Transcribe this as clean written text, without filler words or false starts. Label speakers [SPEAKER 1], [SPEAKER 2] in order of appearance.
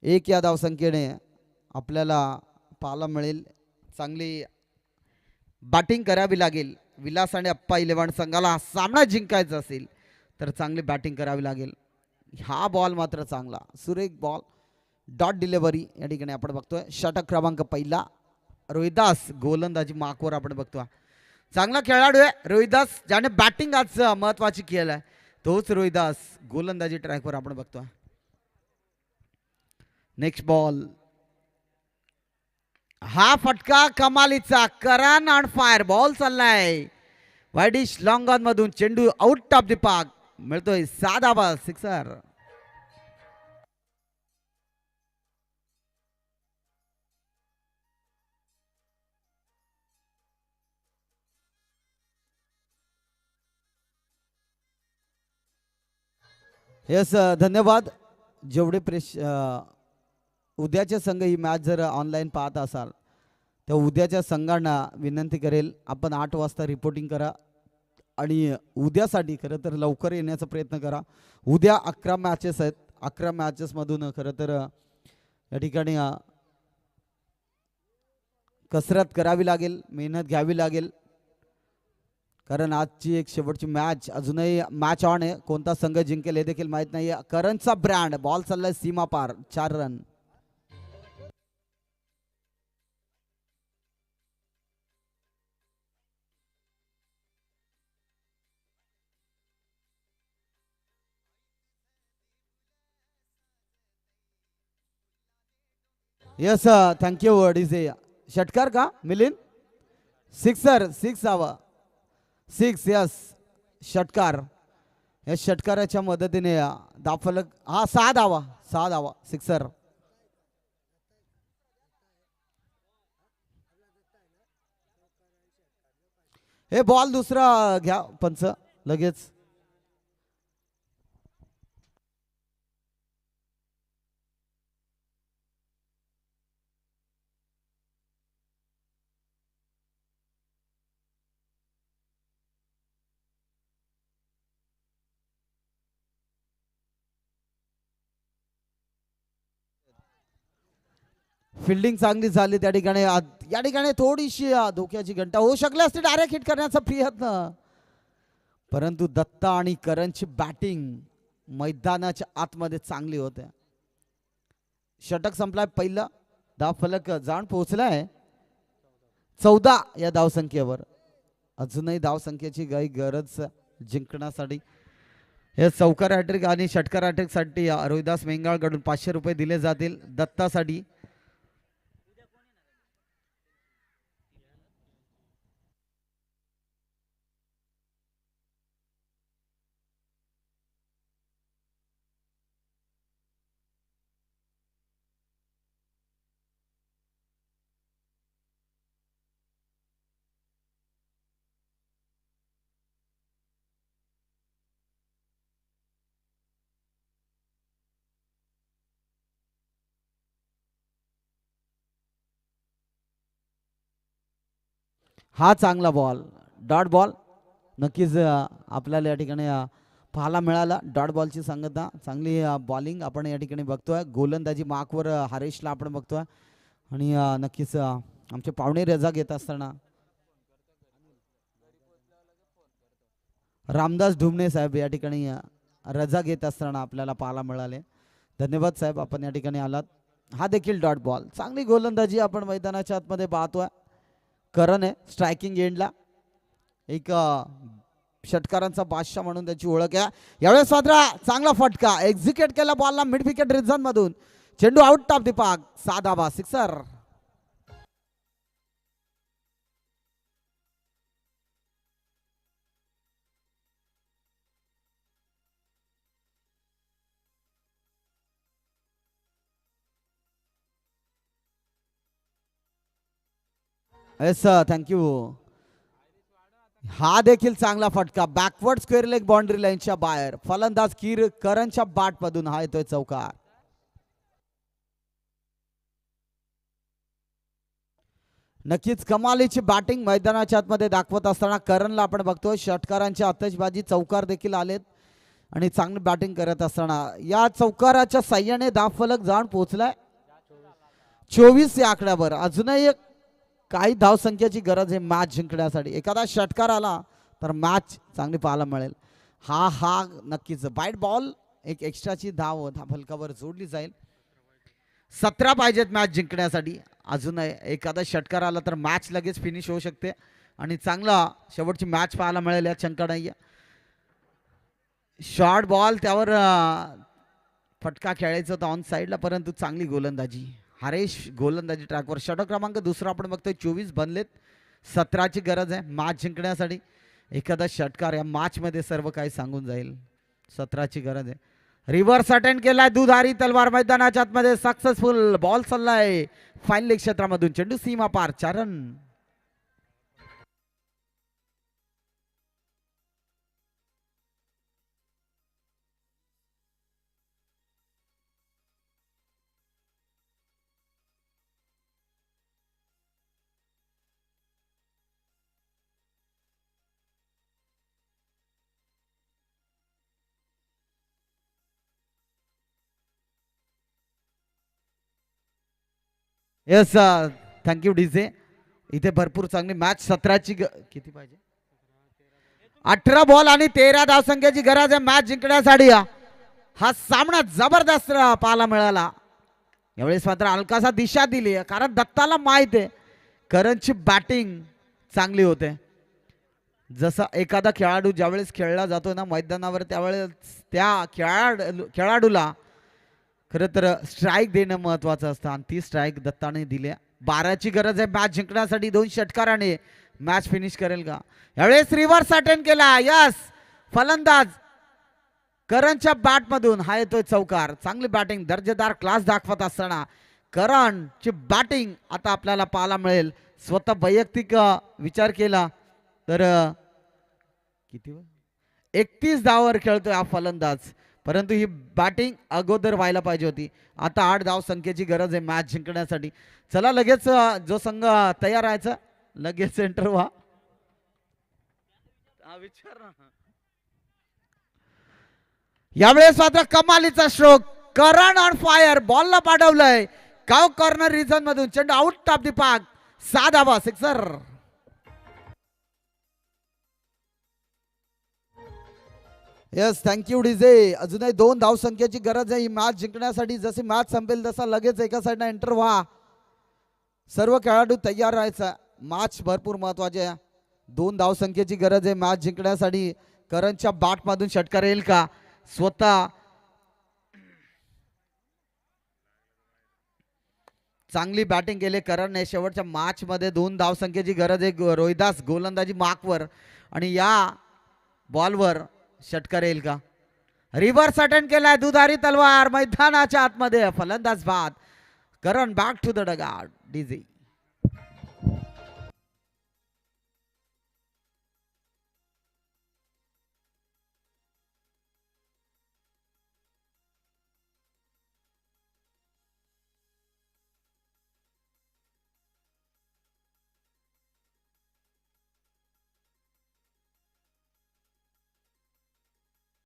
[SPEAKER 1] एक या धावसंख्येने आपल्याला पाहायला मिळेल. चांगली बॅटिंग करावी लागेल. विलास आणि अप्पा इलेव्हन संघाला सामना जिंकायचा असेल तर चांगली बॅटिंग करावी लागेल. हा बॉल मात्र चांगला सुरेख बॉल डॉट डिलिव्हरी या ठिकाणी आपण बघतोय. षटक क्रमांक पहिला रोहिदास गोलंदाजी मार्कवर आपण बघतोय. चांगला खेळाडू आहे रोहिदास ज्याने बॅटिंग आज महत्वाची केलं आहे तोच रोहिदास गोलंदाजी ट्रॅकवर आपण बघतोय. नेक्स्ट बॉल हा फटका कमालीचा करण ऑन फायर बॉल चाललाय वाईडिश लॉंग ऑन मधून चेंडू आउट ऑफ द पार्क मिळतोय साधा बॉल सिक्सर. यस धन्यवाद. जेवढे उद्याचे संघ ही मॅच जर ऑनलाईन पाहत असाल तर उद्याच्या संघांना विनंती करेल आपण 8 वाजता रिपोर्टिंग करा आणि उद्यासाठी खरं तर लवकर येण्याचा प्रयत्न करा. उद्या 11 मॅचेस आहेत. 11 मॅचेसमधून खरं तर या ठिकाणी कसरत करावी लागेल मेहनत घ्यावी लागेल कारण आजची एक शेवटची मॅच अजूनही मॅच ऑन आहे. कोणता संघ जिंकेल हे देखील माहीत नाही. करणचा ब्रँड बॉल चाललाय सीमा पार 4 रन. Yes thank you DJ. षटकार का मिलिंद सिक्सर 6 हवा 6 यस षटकार. या षटकाराच्या मदतीने दाफलक हा 6 धावा सिक्सर. हे बॉल दुसरा घ्या पंच लगेच. फिल्डिंग चांगली झाली त्या ठिकाणी. या ठिकाणी थोडीशी धोक्याची घंटा होऊ शकली असते डायरेक्ट हिट करण्याचा प्रयत्न परंतु दत्ता आणि करणची बॅटिंग मैदानाच्या आतमध्ये चांगली होते. षटक संपलाय पहिला. धावफलक जाऊन पोहोचलाय 14 या धावसंख्येवर. अजूनही धावसंख्येची काही गरज जिंकण्यासाठी. हे चौकार हॅट्रिक आणि षटकार हॅट्रिक साठी रोहिदास मेंगाळकडून 500 रुपये दिले जातील. दत्तासाठी हा चांगला बॉल डॉट बॉल नक्कीच आपल्याला या ठिकाणी पाहायला मिळाला. डॉट बॉलची सांगता चांगली बॉलिंग आपण या ठिकाणी बघतोय. गोलंदाजी मार्कवर हरेशला आपण बघतोय आणि नक्कीच आमचे पाहुणे रजा घेत असताना रामदास ढुमणे साहेब या ठिकाणी रजा घेत असताना आपल्याला पाहायला मिळाले. धन्यवाद साहेब आपण या ठिकाणी आलात. हा देखील डॉट बॉल चांगली गोलंदाजी आपण मैदानाच्या आतमध्ये पाहतोय. करण आहे स्ट्रायकिंग एंडला. एक षटकारांचा बादशाह म्हणून त्याची ओळख आहे. यावेळेस मात्र चांगला फटका एक्झिक्यूट केला बॉलला मिड विकेट रिझन मधून. चेंडू आउट ऑफ द पार्क 6 धावा सिक्सर. Yes thank you. हा देखील चांगला फटका बॅकवर्ड स्क्वेअर लेग बाउंड्री लाईनच्या बाहेर. फलंदाज कीर करणच्या बॅट मधून हा येतोय चौकार. नक्कीच कमालीची बॅटिंग मैदानाच्या आतमध्ये दाखवत असताना करणला आपण बघतोय. षटकारांची आतषबाजी चौकार देखील आलेत. आणि चांगली बॅटिंग करत असताना या चौकाराच्या साह्याने धावफलक जाऊन पोहोचलाय 24 या आकड्यावर. अजूनही एक काही धावसंख्येची गरज आहे मॅच जिंकण्यासाठी. एखादा षटकार आला तर मॅच चांगली पाहायला मिळेल. हा नक्कीच बाईट बॉल एक एक्स्ट्राची धाव धावफलकावर जोडली जाईल. 17 पाहिजेत मॅच जिंकण्यासाठी. अजून एखादा षटकार आला तर मॅच लगेच फिनिश होऊ शकते आणि चांगला शेवटची मॅच पाहायला मिळेल या शंका नाही. शॉर्ट बॉल त्यावर फटका खेळायचा होता ऑन साईडला, परंतु चांगली गोलंदाजी. हरेश गोलंदाजी ट्रॅकवर. षटक क्रमांक दुसरा आपण बघतोय. 24 बनलेत. 17ची गरज आहे मॅच जिंकण्यासाठी. एखादा षटकार या मॅच मध्ये सर्व काही सांगून जाईल. 17ची गरज आहे. रिव्हर्स अटेंड केलाय दुधारी तलवार मैदानाच्या आतमध्ये. सक्सेसफुल बॉल चाललाय फाईन लेग क्षेत्रामधून. चेंडू सीमा पार. 4 रन. Yes thank you DJ. इथे भरपूर चांगली मॅच. 17ची किती पाहिजे? 18 बॉल आणि 13 धावसंख्येची गरज आहे मॅच जिंकण्यासाठी. हा सामना जबरदस्त पाहायला मिळाला. यावेळेस मात्र हलकासा दिशा दिली कारण दत्ताला माहित आहे करणची बॅटिंग चांगली होते. जसा एखादा खेळाडू ज्यावेळेस खेळला जातो ना मैदानावर त्यावेळेस त्या खेळाडूला खरं तर स्ट्राईक देणं महत्वाचं असतं आणि ती स्ट्राईक दत्ताने दिली. 12ची गरज आहे मॅच जिंकण्यासाठी. 2 षटकाराने मॅच फिनिश करेल का? यावेळेस रिव्हर्स अटेंड केला. यस फलंदाज करणच्या बॅट मधून हा येतोय चौकार. चांगली बॅटिंग दर्जेदार क्लास दाखवत असताना करणची बॅटिंग आता आपल्याला पाहायला मिळेल. स्वतः वैयक्तिक विचार केला तर किती 31 धावावर खेळतोय हा फलंदाज, परंतु ही बॅटिंग अगोदर व्हायला पाहिजे होती. आता 8 धाव संख्येची गरज आहे मॅच जिंकण्यासाठी. चला लगेच जो संघ तयार राहायचा लगेच एंटर व्हा. यावेळेस मात्र कमालीचा स्ट्रोक. Karan on fire. बॉलला पाठवलंय काव कॉर्नर रिजन मधून. चेंडू आउट ऑफ द पार्क. 6 धावा. सिक्सर. Yes thank you DJ. अजूनही 2 धाव संख्येची गरज आहे ही मॅच जिंकण्यासाठी. जशी मॅच संपेल तसा लगेच एका साईडला एंटर व्हा. सर्व खेळाडू तयार राहायचा. मॅच भरपूर महत्वाची आहे. 2 धाव संख्येची गरज आहे मॅच जिंकण्यासाठी. करणच्या बॅट मधून षटकार येईल का? स्वतः चांगली बॅटिंग केली करणने. शेवटच्या मॅच मध्ये 2 धाव संख्येची गरज आहे. रोहिदास गोलंदाजी मार्कवर आणि या बॉलवर षटकार येईल का? रिव्हर्स अटेंड केलाय दुधारी तलवार मैदानाच्या आतमध्ये. फलंदाज बाद. Karan back to the dugout. DJ